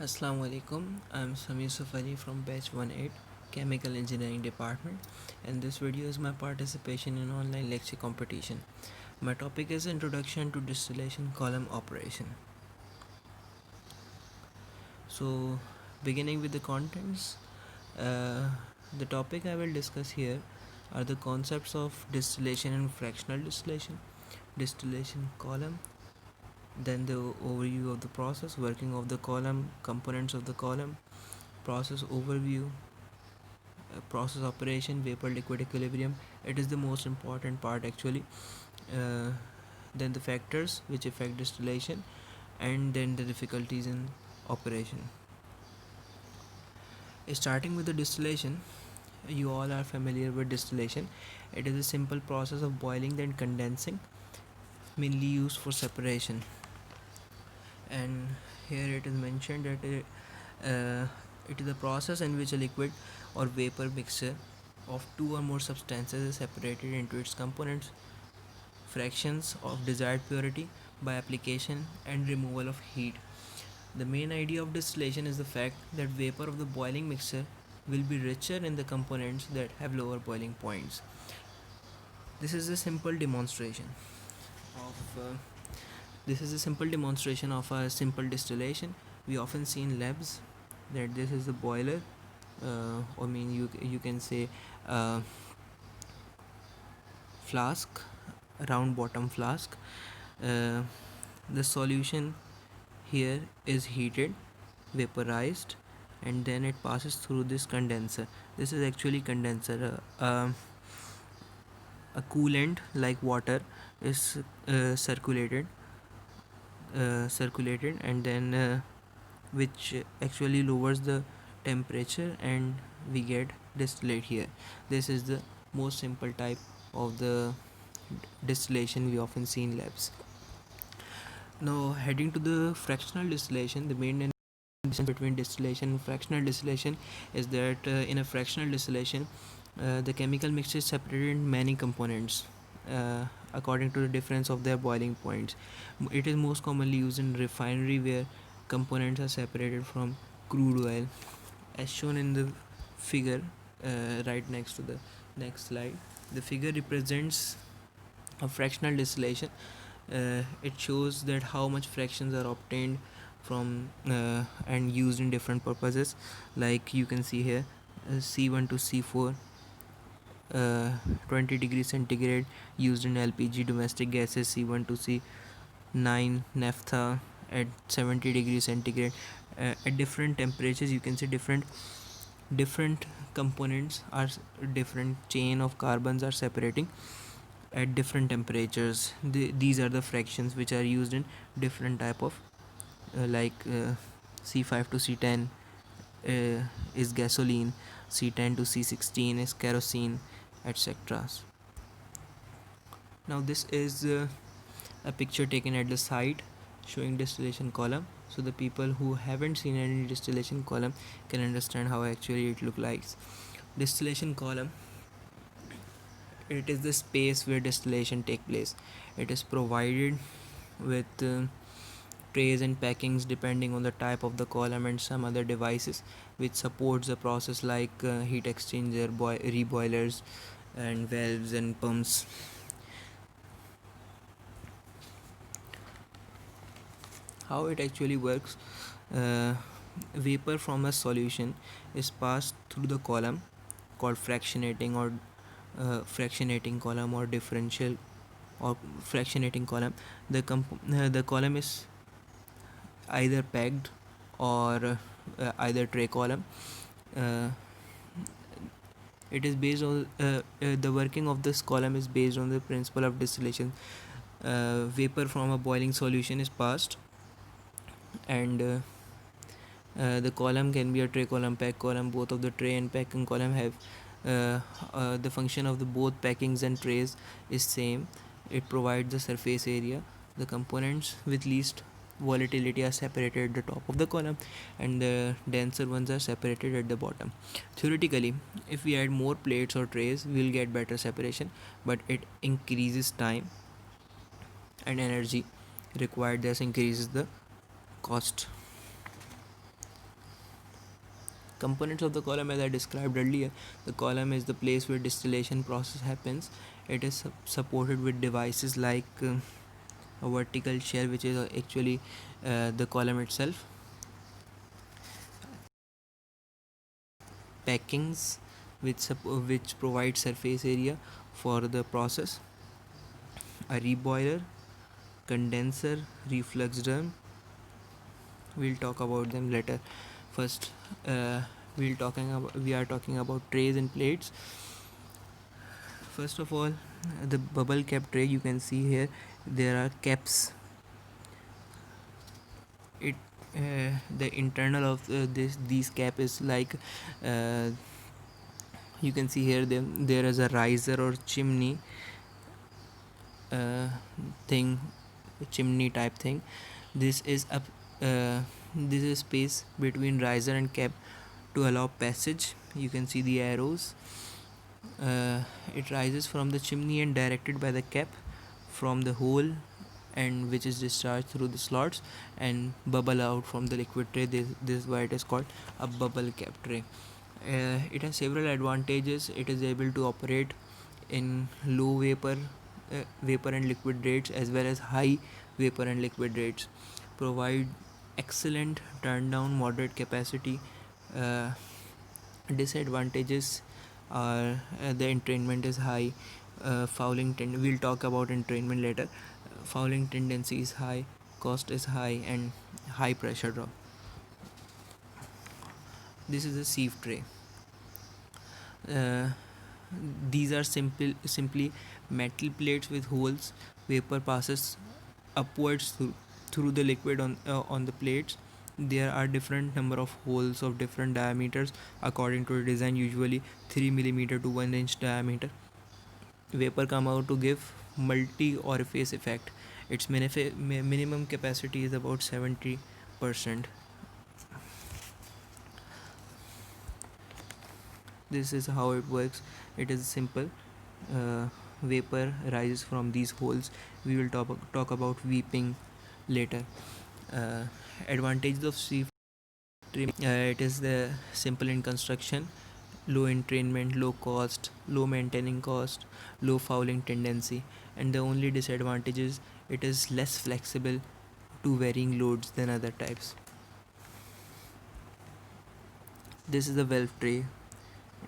Assalamu alaikum. I'm Sami Yousuf from batch 18 Chemical Engineering Department, and this video is my participation in online lecture competition. My topic is Introduction to Distillation Column Operation. So, beginning with the contents, the topic I will discuss here are the concepts of distillation and fractional distillation column, then the overview of the process, working of the column, components of the column, process overview, process operation, vapor liquid equilibrium. It is the most important part actually. uh, then the factors which affect distillation, and then the difficulties in operation. Starting with the distillation, you all are familiar with distillation. It is a simple process of boiling then condensing, mainly used for separation. And here it is mentioned that it is a process in which a liquid or vapor mixture of two or more substances is separated into its components, fractions of desired purity by application and removal of heat. The main idea of distillation is the fact that vapor of the boiling mixture will be richer in the components that have lower boiling points. This is a simple demonstration of a simple distillation. We often see in labs that this is the boiler. You can say flask, round bottom flask. Uh, the solution here is heated, vaporized, and then it passes through this condenser. This is actually condenser. A coolant like water is circulated, and then which actually lowers the temperature, and we get distillate here. This is the most simple type of the distillation we often see in labs. Now, heading to the fractional distillation, the main difference between distillation and fractional distillation is that in a fractional distillation, the chemical mixture is separated in many components according to the difference of their boiling points. It is most commonly used in refinery where components are separated from crude oil, as shown in the figure right next to the next slide. The figure represents a fractional distillation. It shows that how much fractions are obtained from and used in different purposes. Like you can see here, C1 to C4, 20 degrees centigrade used in LPG domestic gases, C1 to C9 naphtha at 70 degrees centigrade. At different temperatures, you can see different components are different chain of carbons are separating at different temperatures. These are the fractions which are used in different type of C5 to C10 is gasoline, C10 to C16 is kerosene, etc. Now this is a picture taken at the site showing distillation column, so the people who haven't seen any distillation column can understand how actually it looks like. Distillation column, it is the space where distillation take place. It is provided with trays and packings depending on the type of the column and some other devices which supports the process, like heat exchanger, reboilers, and valves and pumps. How it actually works: vapor from a solution is passed through the column called fractionating column or differential or fractionating column. The column is either pegged or either tray column. It is based on the working of this column is based on the principle of distillation. Vapor from a boiling solution is passed, and the column can be a tray column, pack column. Both of the tray and packing column have the function of the both packings and trays is same. It provides the surface area. The components with least volatility are separated at the top of the column, and the denser ones are separated at the bottom. Theoretically, if we add more plates or trays, we will get better separation, but it increases time and energy required, thus increases the cost. Components of the column, as I described earlier, the column is the place where distillation process happens. It is supported with devices like a vertical shell, which is actually the column itself, packings which provide surface area for the process, a reboiler, condenser, reflux drum. We'll talk about them later. First, we are talking about trays and plates. First of all, the bubble cap tray, you can see here there are caps. It the internal of these cap is like uh, you can see here there is a riser or chimney uh, thing, chimney type thing. This is a this is space between riser and cap to allow passage. You can see the arrows. It rises from the chimney and directed by the cap from the hole, and which is discharged through the slots and bubble out from the liquid tray. This is why it is called a bubble cap tray. It has several advantages. It is able to operate in low vapor and liquid rates, as well as high vapor and liquid rates. Provide excellent turn down, moderate capacity. uh, Disadvantages are the entrainment is high, we'll talk about entrainment later. Fouling tendency is high, cost is high, and high pressure drop. This is a sieve tray. uh, these are simply metal plates with holes. Vapor passes upwards through the liquid on the plates. There are different number of holes of different diameters according to the design, usually 3 millimeter to 1 inch diameter. Vapor come out to give multi orifice effect. Its minimum capacity is about 70%. This is how it works. It is simple. Vapor rises from these holes. We will talk about weeping later. uh, Advantages of sieve tray. It is the simple in construction, low entrainment, low cost, low maintaining cost, low fouling tendency, and the only disadvantage is it is less flexible to varying loads than other types. This is a valve tray.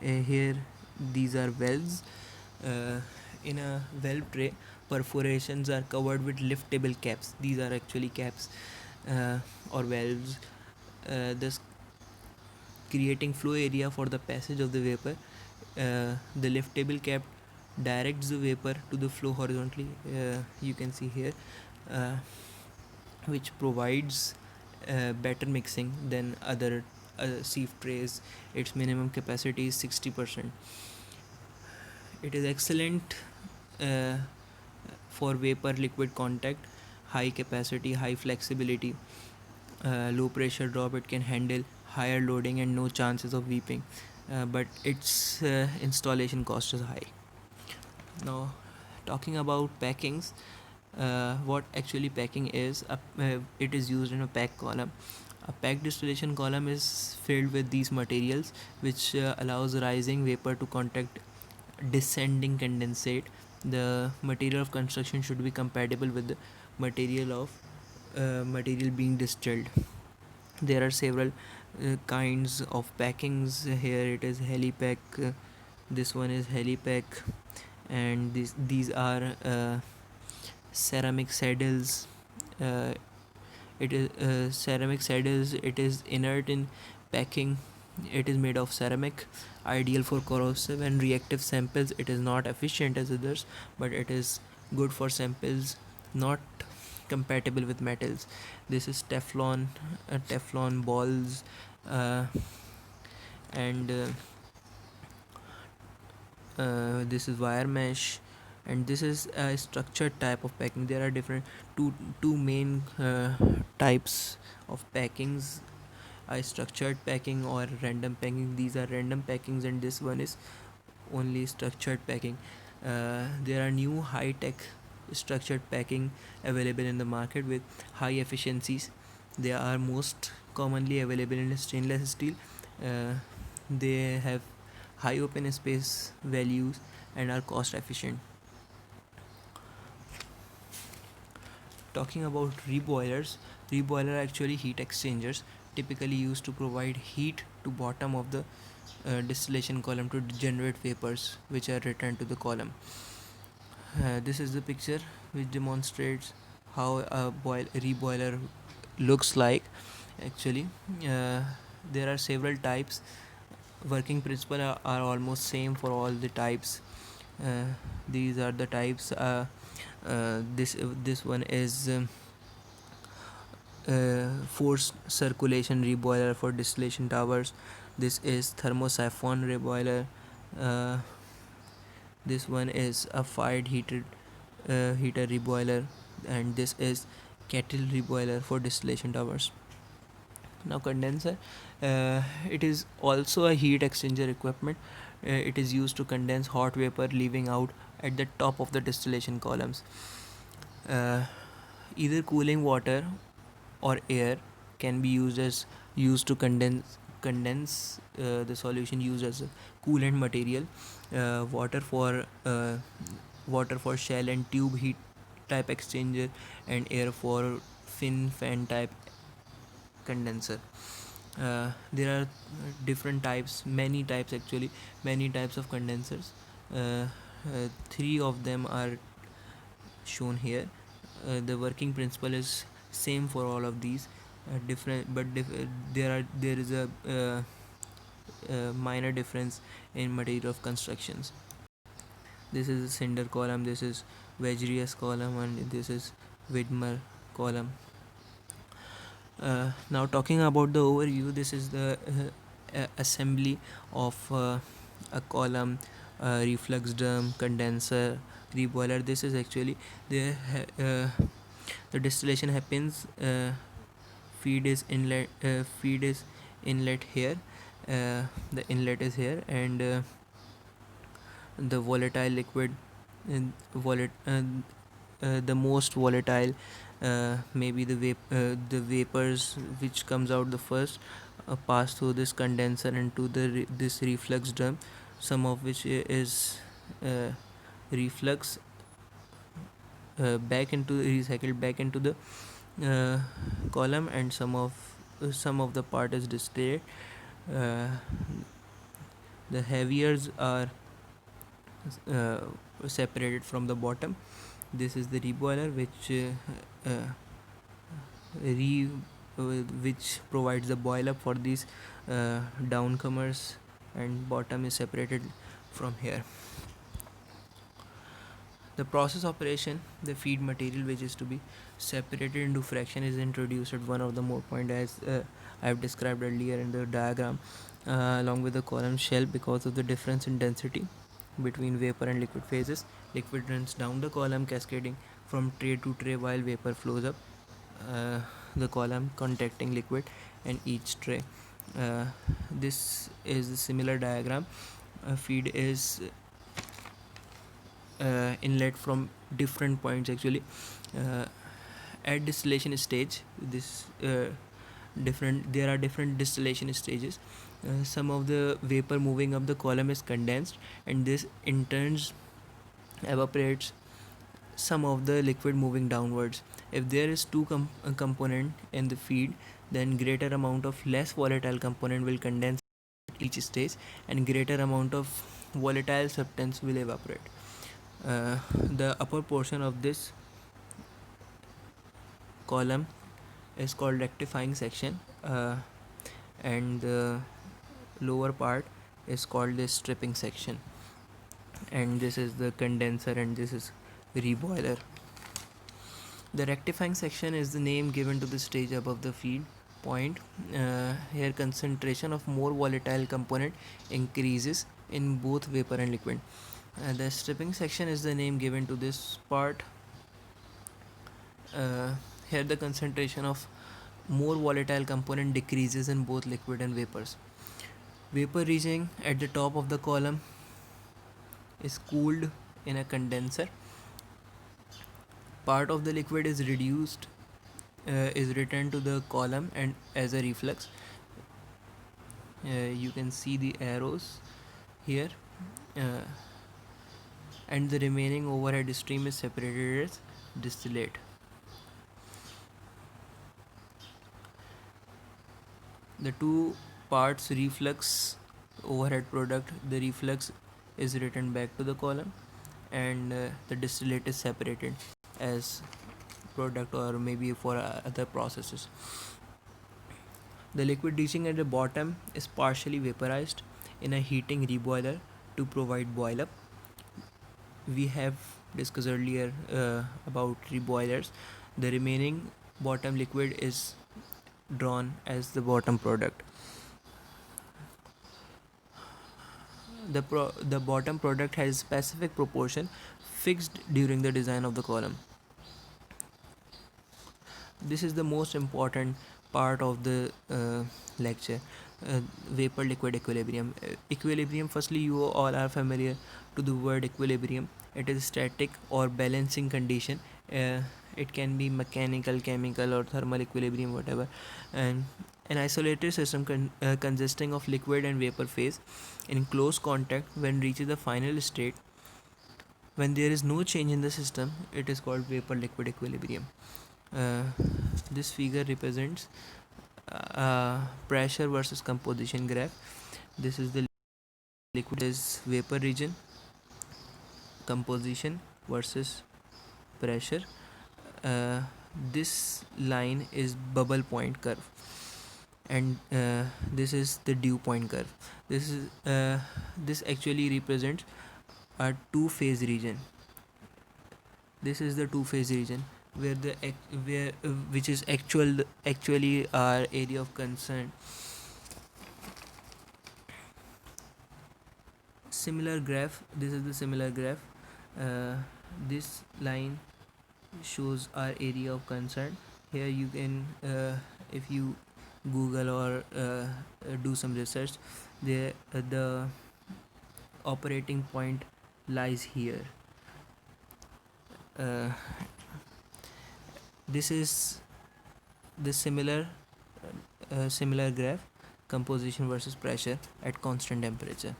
Here these are valves. uh, in a valve tray, perforations are covered with liftable caps. These are actually caps or valves, thus creating flow area for the passage of the vapor. The liftable cap directs the vapor to the flow horizontally. You can see here, uh, which provides better mixing than other sieve trays. Its minimum capacity is 60%. It is excellent uh, for vapor liquid contact, high capacity, high flexibility, low pressure drop. It can handle higher loading and no chances of weeping, but its installation cost is high. Now, talking about packings, what actually packing is, it is used in a pack column. A pack distillation column is filled with these materials, which allows rising vapor to contact descending condensate. The material of construction should be compatible with the material being distilled. There are several kinds of packings. Here it is helipack. This one is helipack, and these are ceramic saddles. Uh, it is ceramic saddles. It is inert in packing. It is made of ceramic, ideal for corrosive and reactive samples. It is not efficient as others, but it is good for samples not compatible with metals. This is Teflon balls, uh, and this is wire mesh, and this is a structured type of packing. There are different two main types of packings: a structured packing or random packing. These are random packings, and this one is only structured packing. There are new high tech structured packing available in the market with high efficiencies. They are most commonly available in stainless steel Uh, they have high open space values and are cost efficient. Talking about reboilers, reboiler are actually heat exchangers typically used to provide heat to bottom of the distillation column to generate vapors which are returned to the column. This is the picture which demonstrates how a reboiler looks like. Actually, uh, there are several types. Working principle are almost same for all the types. uh, these are the types. This one is forced circulation reboiler for distillation towers. This is thermosiphon reboiler. uh, this one is a fired heater reboiler, and this is kettle reboiler for distillation towers. Now condenser, it is also a heat exchanger equipment. It is used to condense hot vapor leaving out at the top of the distillation columns. uh, Either cooling water or air can be used to condense the solution used as a coolant material. Water for shell and tube heat type exchanger, and air for fin fan type condenser. There are different types, many types actually, many types of condensers. Three of them are shown here. The working principle is same for all of these. Different, but there is a minor difference in material of constructions. This is a cinder column, this is Vegerius column, and this is Widmer column. Now talking about the overview, this is the assembly of a column, reflux drum, condenser, reboiler. This is actually the distillation happens. Feed is inlet here. The inlet is here, and the volatile liquid, the most volatile, maybe the vapors which comes out the first, pass through this condenser into this reflux drum, some of which is uh, reflux back into recycled back into the uh, column, and some of the part is distilled. uh, the heaviers are uh, separated from the bottom. This is the reboiler re which provides the boil up for these downcomers, and bottom is separated from here. The process operation, the feed material which is to be separated into fraction is introduced at one of the more point, as I have described earlier in the diagram, along with the column shell. Because of the difference in density between vapor and liquid phases, liquid runs down the column cascading from tray to tray while vapor flows up uh, the column contacting liquid and each tray. This is a similar diagram. Feed is inlet from different points actually. uh, at distillation stage, this different there are different distillation stages. Some of the vapor moving up the column is condensed, and this in turns evaporates some of the liquid moving downwards. If there is component in the feed, then greater amount of less volatile component will condense at each stage, and greater amount of volatile substance will evaporate. The upper portion of this column is called rectifying section, and the lower part is called the stripping section, and this is the condenser, and this is reboiler. The rectifying section is the name given to the stage above the feed point. Here concentration of more volatile component increases in both vapor and liquid. The stripping section is the name given to this part. Here the concentration of more volatile component decreases in both liquid and vapors. Vapor reaching at the top of the column is cooled in a condenser. Part of the liquid is reduced, is returned to the column and as a reflux. You can see the arrows here, uh, and the remaining overhead stream is separated as distillate. The two parts reflux overhead product, the reflux is written back to the column, and the distillate is separated as product or maybe for other processes. The liquid reaching at the bottom is partially vaporized in a heating reboiler to provide boil up. We have discussed earlier about reboilers. The remaining bottom liquid is drawn as the bottom product. The bottom product has specific proportion fixed during the design of the column. This is the most important part of the lecture. Vapor liquid equilibrium. Equilibrium, firstly, you all are familiar to the word equilibrium. It is static or balancing condition. It can be mechanical, chemical, or thermal equilibrium, whatever. And an isolated system consisting of liquid and vapor phase in close contact when reaches the final state, when there is no change in the system, it is called vapor liquid equilibrium. uh, this figure represents pressure versus composition graph. This is the liquid is vapor region, composition versus pressure. uh, this line is bubble point curve, and this is the dew point curve. This actually represents a two phase region. This is the two phase region where where which is actually our area of concern. Similar graph, this is the similar graph. This line shows our area of concern. Here you can if you google or do some research, there the operating point lies here. uh, this is the similar graph, composition versus pressure at constant temperature.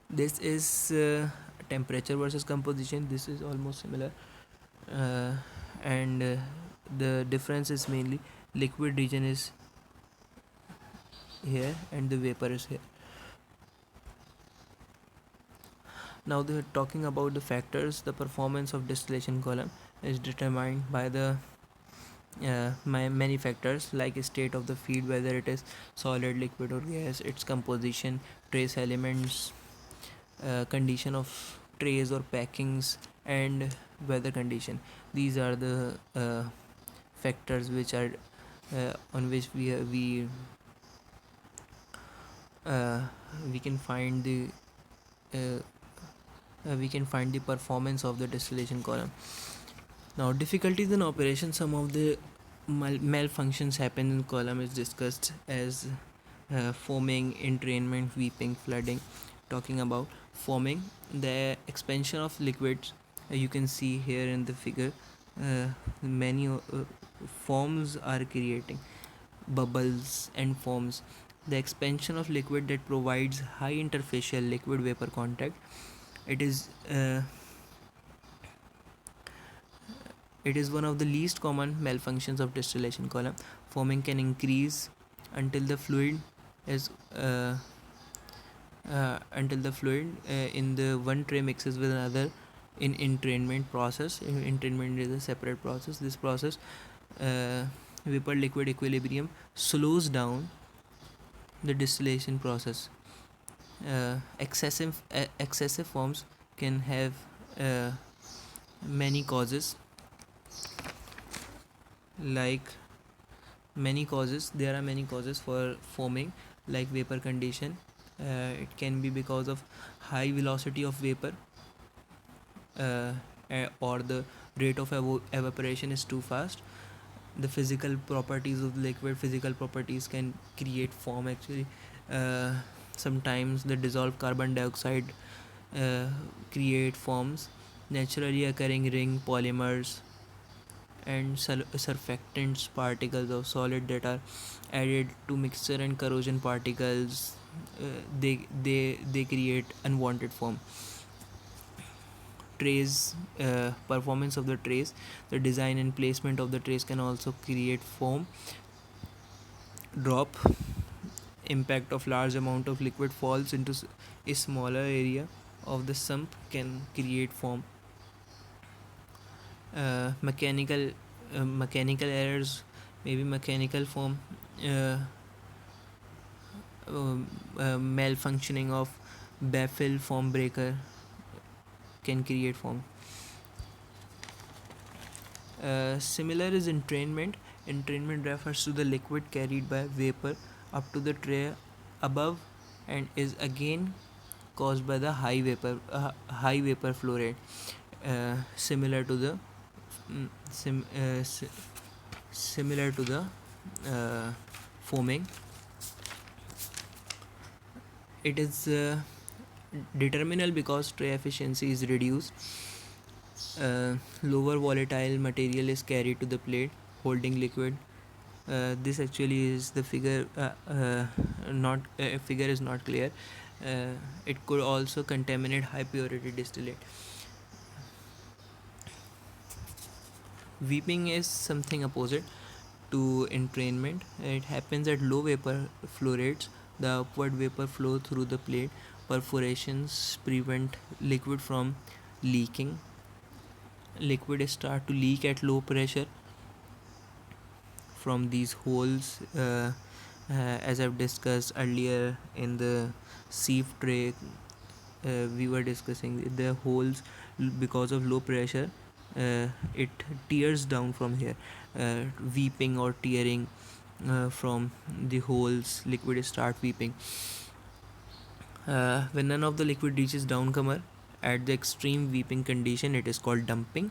This is temperature versus composition. This is almost similar, uh, and the difference is mainly liquid region is here and the vapor is here. Now they're talking about the factors. The performance of distillation column is determined by the many factors like state of the feed, whether it is solid, liquid or gas, its composition, trace elements, condition of trays or packings, and weather condition. These are the factors which are on which we can find the uh, we can find the performance of the distillation column. Now, difficulties in operation. Some of the malfunctions happen in column is discussed as foaming, entrainment, weeping, flooding. Talking about foaming, the expansion of liquids, you can see here in the figure, many foams are creating, bubbles and foams. The expansion of liquid that provides high interfacial liquid vapor contact. It is one of the least common malfunctions of distillation column. Foaming can increase until the fluid is in the one tray mixes with another in entrainment process. Entrainment is a separate process. This process, vapor liquid equilibrium, slows down the distillation process. Excessive foams can have many causes. There are many causes for foaming, like vapor condition. It can be because of high velocity of vapor, or the rate of evaporation is too fast. The physical properties of the liquid, physical properties can create foam actually. Sometimes the dissolved carbon dioxide create foams. Naturally occurring ring polymers and surfactants, particles of solid that are added to mixture, and corrosion particles. They create unwanted foam. Trays, performance of the trays, the design and placement of the trays can also create foam. Drop, impact of large amount of liquid falls into a smaller area of the sump can create foam. Mechanical errors, maybe mechanical foam, uh, malfunctioning of baffle foam breaker can create foam. Similar is entrainment. Entrainment refers to the liquid carried by vapor up to the tray above and is again caused by the high vapor flow rate, similar to the similar to the foaming. It is determinal because tray efficiency is reduced. Lower volatile material is carried to the plate holding liquid. This actually is the figure. Not figure is not clear. It could also contaminate high purity distillate. Weeping is something opposite to entrainment. It happens at low vapor flow rates. The upward vapor flow through the plate perforations prevent liquid from leaking. Liquid start to leak at low pressure from these holes, as I've discussed earlier in the sieve tray. We were discussing the holes because of low pressure. It tears down from here, weeping or tearing from the holes. Liquid start weeping. When none of the liquid reaches downcomer at the extreme weeping condition, it is called dumping.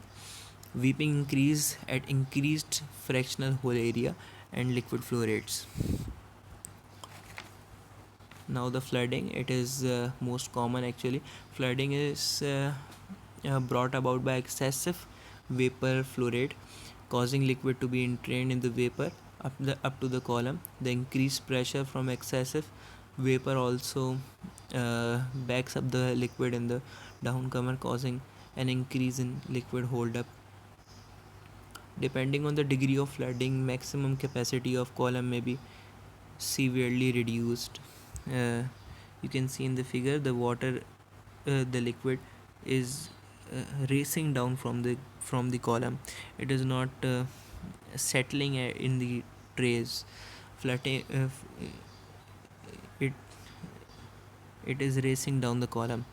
Weeping increase at increased fractional hole area and liquid flow rates. Now the flooding, it is most common actually. Flooding is brought about by excessive vapor flow rate, causing liquid to be entrained in the vapor up to the column. The increased pressure from excessive vapor also backs up the liquid in the downcomer, causing an increase in liquid holdup. Depending on the degree of flooding, maximum capacity of column may be severely reduced. You can see in the figure the water, the liquid is racing down from the column. It is not settling in the trays. Flooding, it it is racing down the column.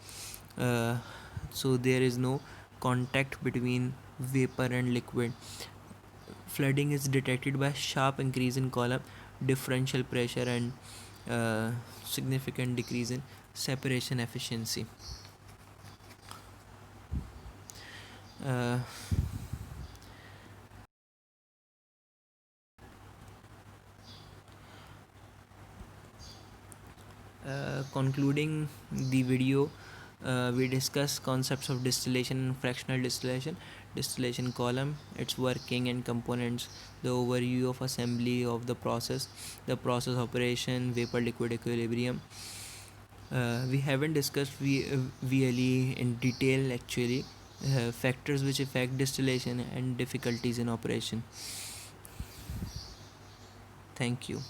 So there is no contact between vapor and liquid. Flooding is detected by sharp increase in column differential pressure and significant decrease in separation efficiency. Concluding the video, we discuss concepts of distillation and fractional distillation, distillation column, its working and components, the overview of assembly of the process operation, vapor liquid equilibrium. We haven't discussed VLE in detail actually. Factors which affect distillation and difficulties in operation. Thank you.